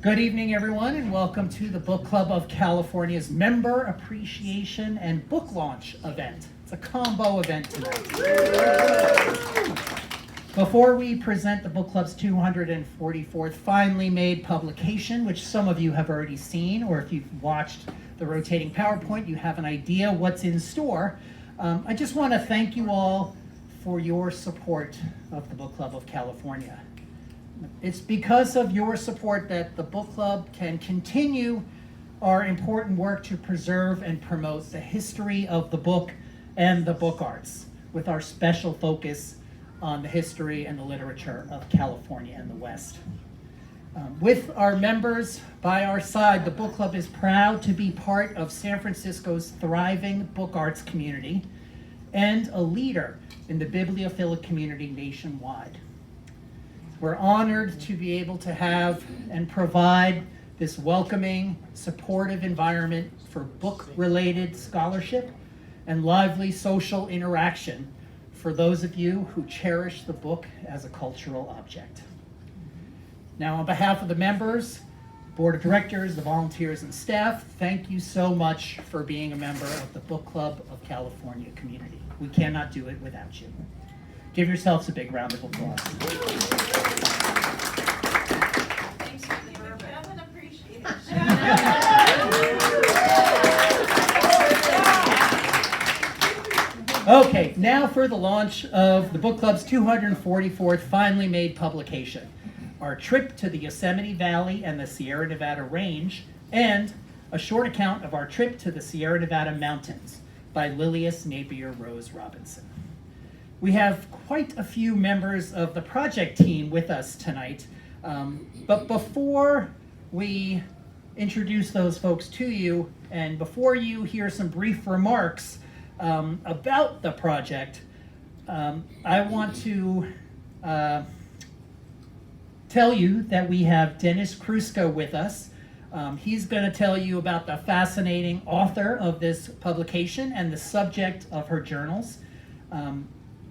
Good evening, everyone, and welcome to the Book Club of California's Member Appreciation and Book Launch event. It's a combo event tonight. Before we present the Book Club's 244th finally made publication, which some of you have already seen, or if you've watched the rotating PowerPoint, you have an idea what's in store. I just want to thank you all for your support of the Book Club of California. It's because of your support that the book club can continue our important work to preserve and promote the history of the book and the book arts, with our special focus on the history and the literature of California and the West. With our members by our side, the book club is proud to be part of San Francisco's thriving book arts community and a leader in the bibliophilic community nationwide. We're honored to be able to have and provide this welcoming, supportive environment for book-related scholarship and lively social interaction for those of you who cherish the book as a cultural object. Now, on behalf of the members, board of directors, the volunteers, and staff, thank you so much for being a member of the Book Club of California community. We cannot do it without you. Give yourselves a big round of applause. Thanks for the urban appreciation. Okay, now for the launch of the Book Club's 244th finally made publication, our trip to the Yosemite Valley and the Sierra Nevada Range, and a short account of our trip to the Sierra Nevada Mountains by Lilius Napier Rose Robinson. We have quite a few members of the project team with us tonight, but before we introduce those folks to you, and before you hear some brief remarks about the project, I want to tell you that we have Dennis Kruska with us. He's going to tell you about the fascinating author of this publication and the subject of her journals.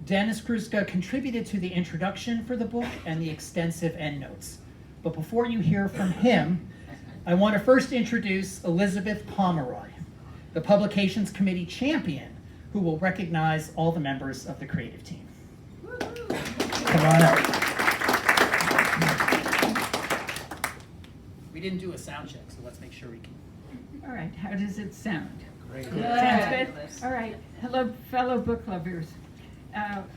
Dennis Kruska contributed to the introduction for the book and the extensive endnotes. But before you hear from him, I want to first introduce Elizabeth Pomeroy, the Publications Committee champion, who will recognize all the members of the creative team. Come on up. We didn't do a sound check, so let's make sure we can. All right, how does it sound? Great. Sounds good? All right, hello fellow book lovers.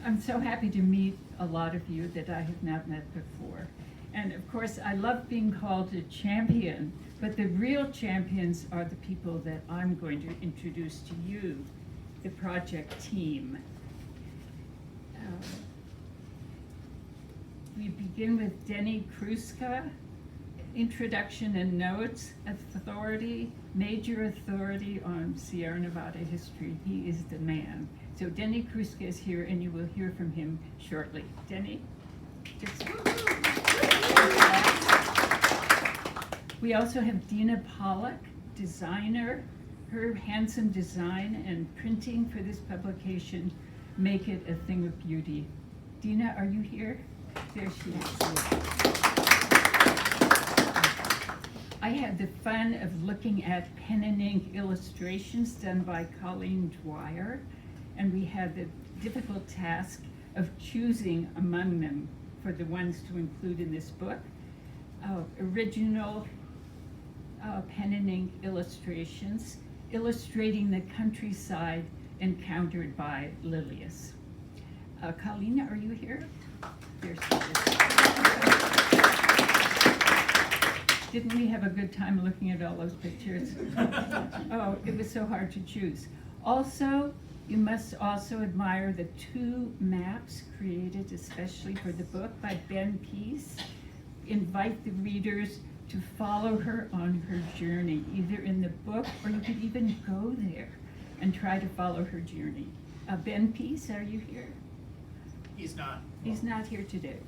I'm so happy to meet a lot of you that I have not met before. And of course, I love being called a champion, but the real champions are the people that I'm going to introduce to you, the project team. We begin with Denny Kruska, introduction and notes, major authority on Sierra Nevada history. He is the man. So Denny Kruska is here, and you will hear from him shortly. Denny? We also have Dina Pollock, designer. Her handsome design and printing for this publication make it a thing of beauty. Dina, are you here? There she is. I had the fun of looking at pen and ink illustrations done by Colleen Dwire, and we had the difficult task of choosing among them for the ones to include in this book. Original pen and ink illustrations illustrating the countryside encountered by Lilius. Colleen, are you here? There she is. Didn't we have a good time looking at all those pictures? Oh, it was so hard to choose. Also, you must also admire the 2 maps created especially for the book by Ben Pease. Invite the readers to follow her on her journey, either in the book or you could even go there and try to follow her journey. Ben Pease, are you here? He's not. He's not here today.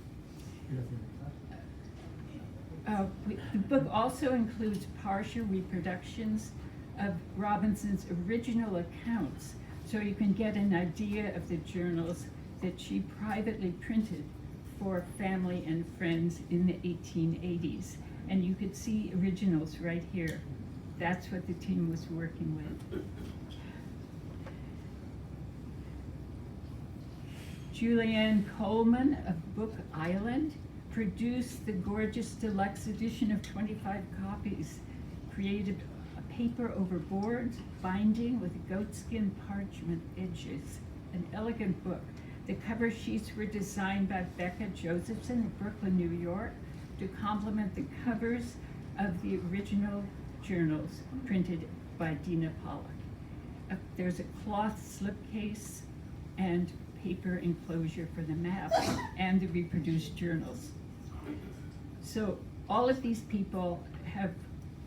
The book also includes partial reproductions of Robinson's original accounts, so you can get an idea of the journals that she privately printed for family and friends in the 1880s. And you could see originals right here. That's what the team was working with. Julianne Coleman of Book Island produced the gorgeous deluxe edition of 25 copies, created a paper over boards, binding with goatskin parchment edges, an elegant book. The cover sheets were designed by Becca Josephson of Brooklyn, New York, to complement the covers of the original journals printed by Dina Pollock. There's a cloth slipcase and paper enclosure for the map and the reproduced journals. So all of these people have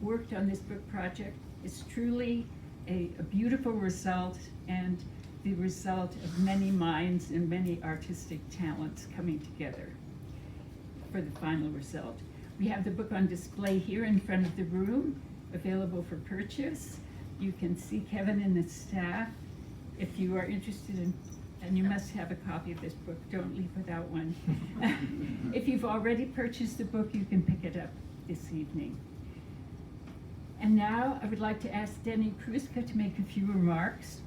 worked on this book project. It's truly a beautiful result, and the result of many minds and many artistic talents coming together for the final result. We have the book on display here in front of the room, available for purchase. You can see Kevin and the staff if you are interested in, and you must have a copy of this book. Don't leave without one. If you've already purchased the book, you can pick it up this evening. And now I would like to ask Denny Kruska to make a few remarks,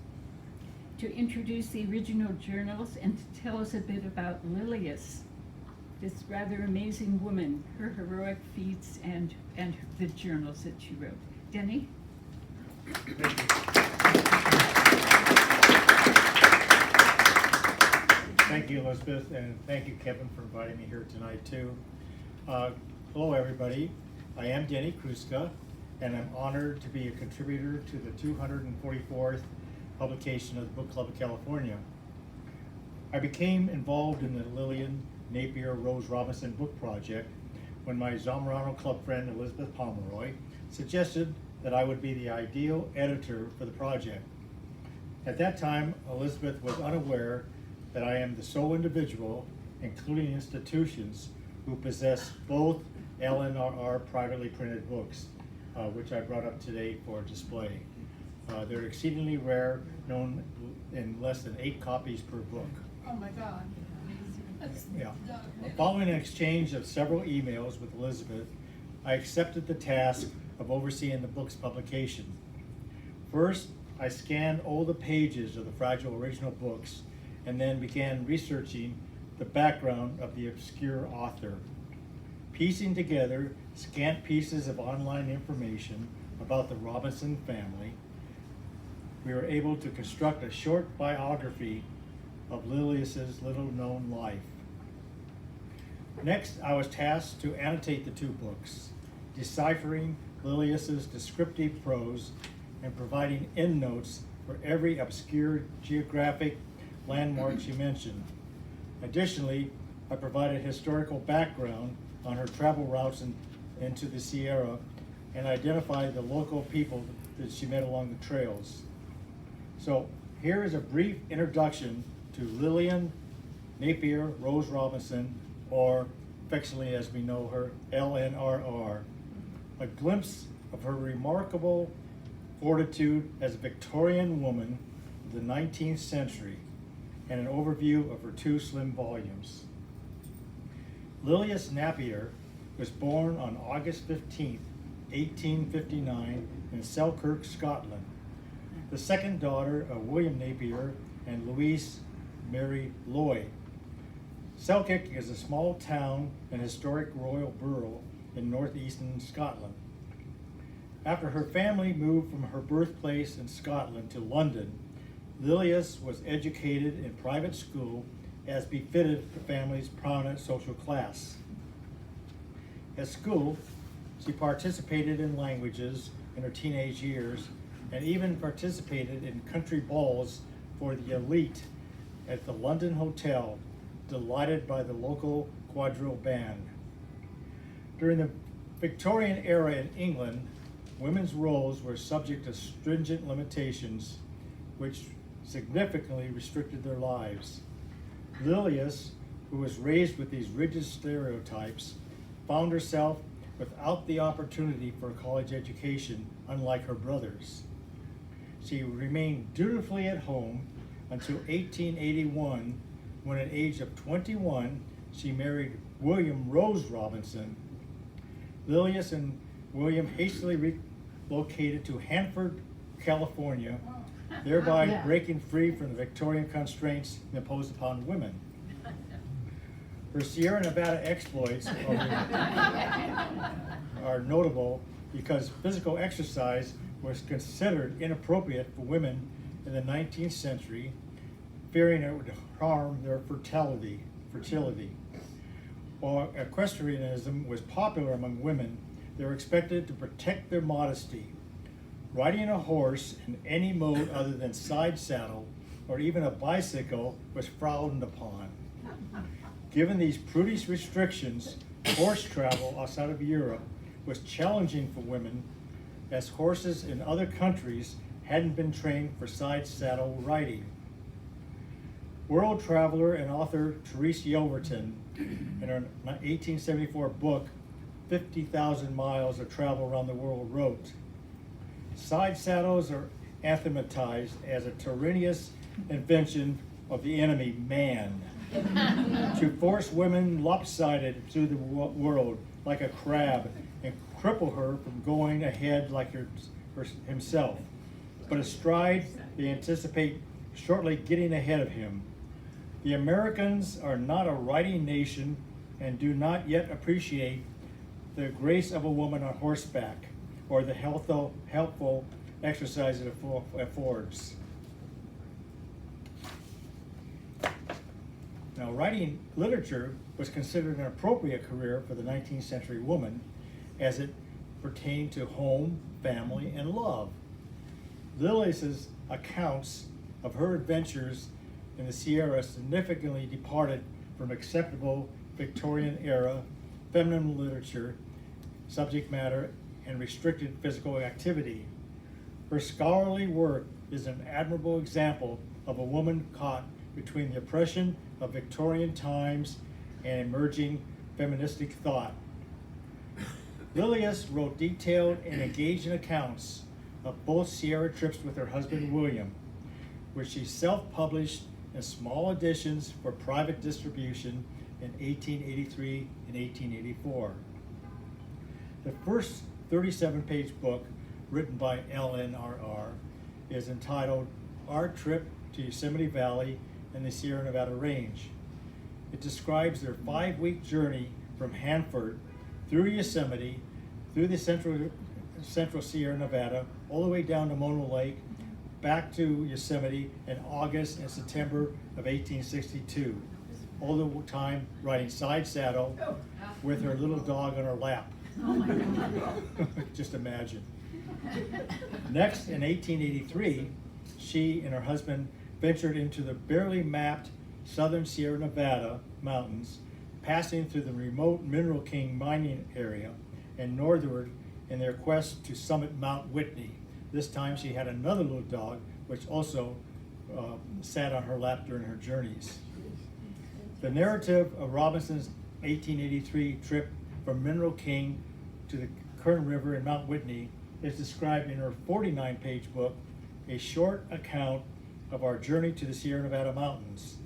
to introduce the original journals, and to tell us a bit about Lilius, this rather amazing woman, her heroic feats, and the journals that she wrote. Denny? Thank you, Elizabeth, and thank you, Kevin, for inviting me here tonight, too. Hello, everybody. I am Denny Kruska, and I'm honored to be a contributor to the 244th publication of the Book Club of California. I became involved in the Lillian Napier Rose Robinson book project when my Zamorano Club friend Elizabeth Pomeroy suggested that I would be the ideal editor for the project. At that time, Elizabeth was unaware that I am the sole individual, including institutions, who possess both LNRR privately printed books, which I brought up today for display. They're exceedingly rare, known in less than 8 copies per book. Oh my God. Yeah. Following an exchange of several emails with Elizabeth, I accepted the task of overseeing the book's publication. First, I scanned all the pages of the fragile original books and then began researching the background of the obscure author. Piecing together scant pieces of online information about the Robinson family, we were able to construct a short biography of Lilius's little-known life. Next, I was tasked to annotate the 2 books, deciphering Lilius's descriptive prose and providing endnotes for every obscure geographic landmark she mentioned. Additionally, I provided historical background on her travel routes into the Sierra and identified the local people that she met along the trails. So here is a brief introduction to Lillian Napier Rose Robinson, or affectionately as we know her, LNRR. A glimpse of her remarkable fortitude as a Victorian woman of the 19th century, and an overview of her 2 slim volumes. Lilius Napier was born on August 15, 1859 in Selkirk, Scotland, the second daughter of William Napier and Louise Mary Lloyd. Selkirk is a small town and historic royal borough in northeastern Scotland. After her family moved from her birthplace in Scotland to London, Lilius was educated in private school as befitted the family's prominent social class. At school, she participated in languages in her teenage years and even participated in country balls for the elite at the London Hotel, delighted by the local quadrille band. During the Victorian era in England, women's roles were subject to stringent limitations, which significantly restricted their lives. Lilius, who was raised with these rigid stereotypes, found herself without the opportunity for a college education, unlike her brothers. She remained dutifully at home until 1881, when at the age of 21, she married William Rose Robinson. Lilius and William hastily relocated to Hanford, California, thereby Yeah. breaking free from the Victorian constraints imposed upon women. Her Sierra Nevada exploits are notable because physical exercise was considered inappropriate for women in the 19th century, fearing it would harm their fertility. While equestrianism was popular among women, they were expected to protect their modesty. Riding a horse in any mode other than side saddle or even a bicycle was frowned upon. Given these prudish restrictions, horse travel outside of Europe was challenging for women, as horses in other countries hadn't been trained for side saddle riding. World traveler and author Therese Yelverton, in her 1874 book, 50,000 Miles of Travel Around the World, wrote, "Side saddles are anathematized as a tyrannous invention of the enemy, man, to force women lopsided through the world like a crab and cripple her from going ahead like himself. But astride, they anticipate shortly getting ahead of him. The Americans are not a riding nation and do not yet appreciate the grace of a woman on horseback or the helpful exercise it affords." Now, writing literature was considered an appropriate career for the 19th century woman as it pertained to home, family, and love. Lilius's accounts of her adventures in the Sierra significantly departed from acceptable Victorian-era feminine literature, subject matter, and restricted physical activity. Her scholarly work is an admirable example of a woman caught between the oppression of Victorian times and emerging feministic thought. Lilius wrote detailed and engaging accounts of both Sierra trips with her husband William, which she self-published in small editions for private distribution in 1883 and 1884. The first 37-page book, written by LNRR, is entitled Our Trip to Yosemite Valley and the Sierra Nevada Range. It describes their 5-week journey from Hanford through Yosemite, through the central Sierra Nevada, all the way down to Mono Lake, back to Yosemite in August and September of 1862, all the time riding side saddle with her little dog on her lap. Oh my God. Just imagine. Next, in 1883, she and her husband ventured into the barely mapped southern Sierra Nevada mountains, passing through the remote Mineral King mining area and northward in their quest to summit Mount Whitney. This time she had another little dog, which also sat on her lap during her journeys. The narrative of Robinson's 1883 trip from Mineral King to the Kern River and Mount Whitney is described in her 49-page book, A Short Account of Our Journey to the Sierra Nevada Mountains.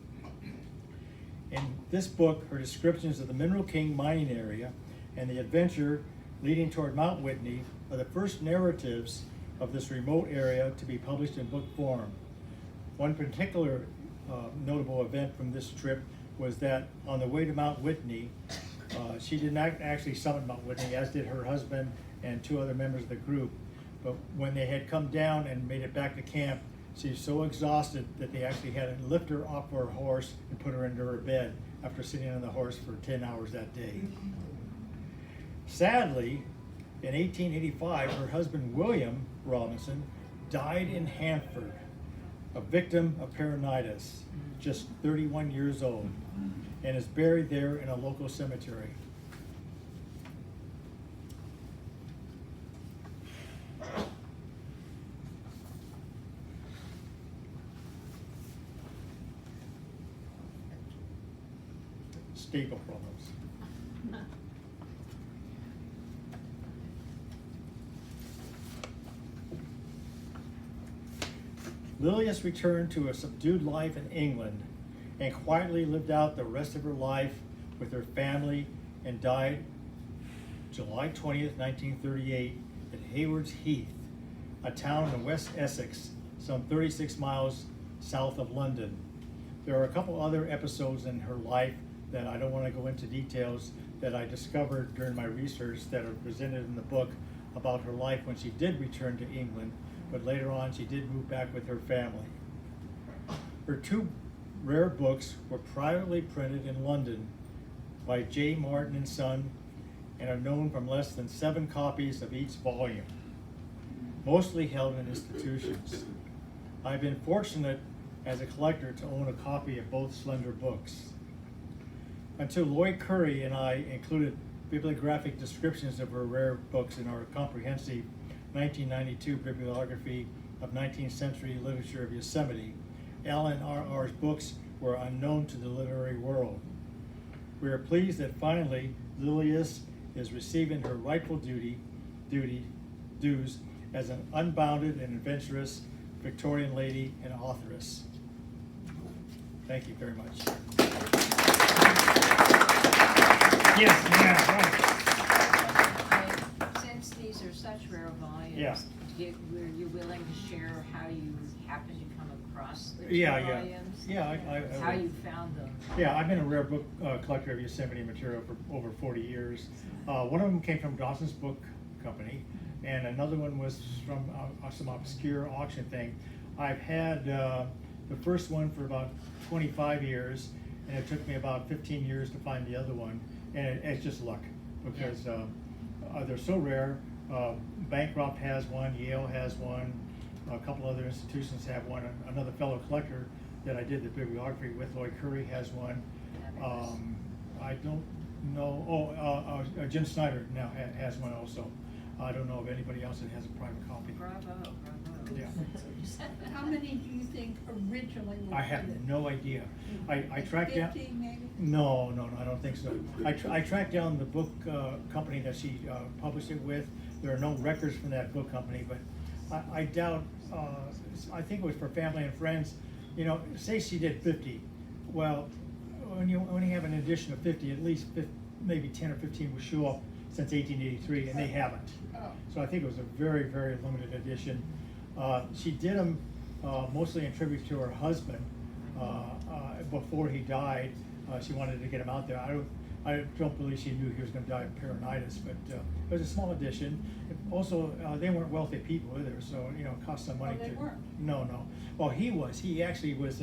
In this book, her descriptions of the Mineral King mining area and the adventure leading toward Mount Whitney are the first narratives of this remote area to be published in book form. One particular notable event from this trip was that on the way to Mount Whitney, she did not actually summit Mount Whitney, as did her husband and 2 other members of the group. But when they had come down and made it back to camp, she was so exhausted that they actually had to lift her off her horse and put her into her bed after sitting on the horse for 10 hours that day. Sadly, in 1885, her husband William Robinson died in Hanford, a victim of peritonitis, just 31 years old, and is buried there in a local cemetery. Staple problems. Lilius returned to a subdued life in England and quietly lived out the rest of her life with her family and died July 20th, 1938, at Hayward's Heath, a town in West Essex, some 36 miles south of London. There are a couple other episodes in her life that I don't want to go into details that I discovered during my research that are presented in the book about her life when she did return to England, but later on she did move back with her family. Her two rare books were privately printed in London by J. Martin and Son and are known from less than 7 copies of each volume, mostly held in institutions. I've been fortunate as a collector to own a copy of both slender books. Until Lloyd Curry and I included bibliographic descriptions of her rare books in our comprehensive 1992 bibliography of 19th century literature of Yosemite, LNRR's books were unknown to the literary world. We are pleased that finally Lilius is receiving her rightful dues as an unbounded and adventurous Victorian lady and authoress. Thank you very much. Yes, ma'am. Since these are such rare volumes, Yeah. were you willing to share how you happened to come across the two Yeah. volumes? Yeah, I How you found them? Yeah, I've been a rare book collector of Yosemite material for over 40 years. One of them came from Dawson's Book Company, and another one was from some obscure auction thing. I've had the first one for about 25 years, and it took me about 15 years to find the other one, and it's just luck, because they're so rare. Bancroft has one, Yale has one, a couple other institutions have one. Another fellow collector that I did the bibliography with, Lloyd Curry, has one. I don't know, Jim Snyder now has one also. I don't know of anybody else that has a private copy. Bravo, bravo. Yeah. How many do you think originally were I have printed? no idea. I tracked down. 50 maybe? No, I don't think so. I tracked down the book company that she published it with. There are no records from that book company, but I doubt, I think it was for family and friends. You know, say she did 50. Well, when you have an edition of 50, at least maybe 10 or 15 will show up since 1883, and they haven't. Oh. So I think it was a very, very limited edition. She did them mostly in tribute to her husband. Before he died, she wanted to get him out there. I don't believe she knew he was going to die of peritonitis, but it was a small edition. Also, they weren't wealthy people either, so you know, it cost some money Oh, they to. weren't? No. Well, he was. He actually was.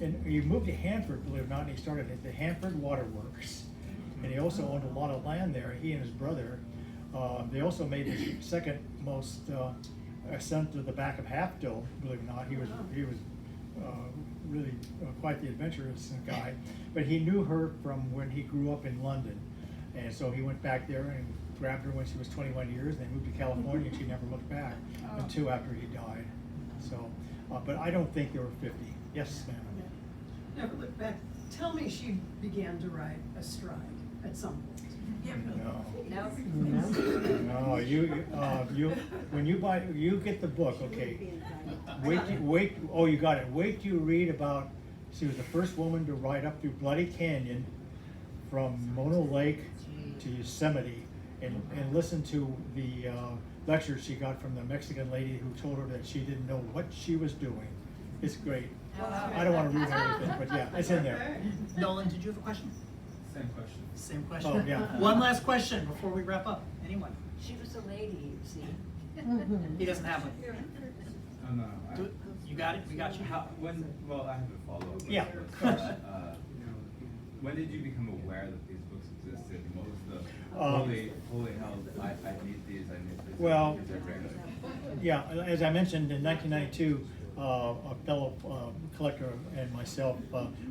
And he moved to Hanford, believe it or not, and he started at the Hanford Waterworks. And he also owned a lot of land there. He and his brother. They also made the second most ascent to the back of Half Dome. Believe it or not, he was really quite the adventurous guy. But he knew her from when he grew up in London, and so he went back there and grabbed her when she was 21 years. And they moved to California, and she never looked back until after he died. So, but I don't think there were 50. Yes, ma'am. Never looked back. Tell me she began to ride astride at some point. No. No? No, you when you get the book, okay. Wait, oh, you got it. Wait till you read about, she was the first woman to ride up through Bloody Canyon from Mono Lake to Yosemite, and listen to the lecture she got from the Mexican lady who told her that she didn't know what she was doing. It's great. I don't want to ruin everything, but yeah, it's in there. Nolan, did you have a question? Same question. Same question. Oh, yeah. One last question before we wrap up. Anyone? She was a lady, you see. He doesn't have one. Oh, no. You got it? We got you. Well, I have a follow-up. Yeah, of course. When did you become aware that these books existed? What was the holy held, I need these, I need this? Well, Is it rare? yeah, as I mentioned, in 1992, a fellow collector and myself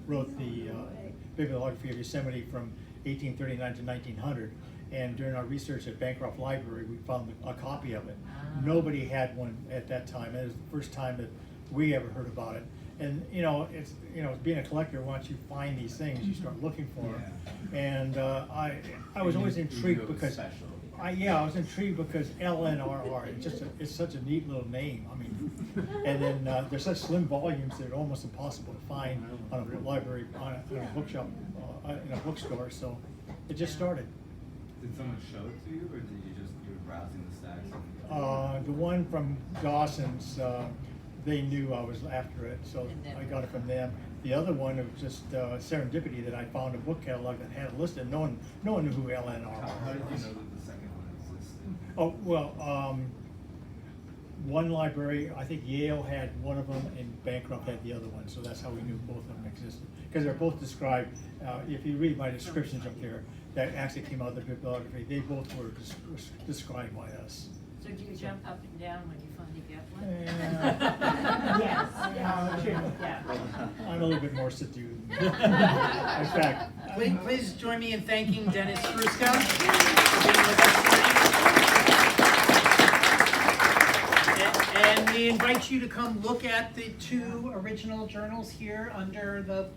wrote the bibliography of Yosemite from 1839 to 1900. And during our research at Bancroft Library, we found a copy of it. Nobody had one at that time. It was the first time that we ever heard about it. And it's being a collector, once you find these things, you start looking for them. And I was always intrigued because I was intrigued because LNRR. It's such a neat little name. I mean, and then there's such slim volumes that are almost impossible to find on a library, on a bookshop, in a bookstore. So it just started. Did someone show it to you, or did you were browsing the stacks? And The one from Dawson's, they knew I was after it, so And then- I got it from them. The other one, it was just serendipity that I found a book catalog that had it listed. No one knew who LNR how did you was. know that the second one existed? Oh, well, one library, I think Yale had one of them and Bancroft had the other one, so that's how we knew both of them existed. Because they're both described, if you read my descriptions up there, that actually came out of the bibliography, they both were described by us. So do you jump up and down when you finally get one? Yes. Yeah. I'm a little bit more subdued. In fact, Please join me in thanking Dennis Kruska for being with us tonight. And we invite you to come look at the two original journals here under the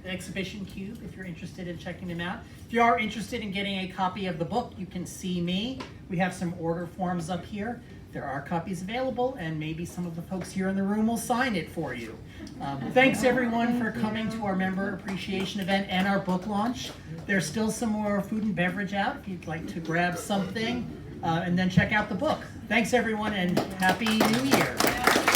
exhibition cube if you're interested in checking them out. If you are interested in getting a copy of the book, you can see me. We have some order forms up here. There are copies available, and maybe some of the folks here in the room will sign it for you. Thanks everyone for coming to our member appreciation event and our book launch. There's still some more food and beverage out if you'd like to grab something, and then check out the book. Thanks everyone, and Happy New Year.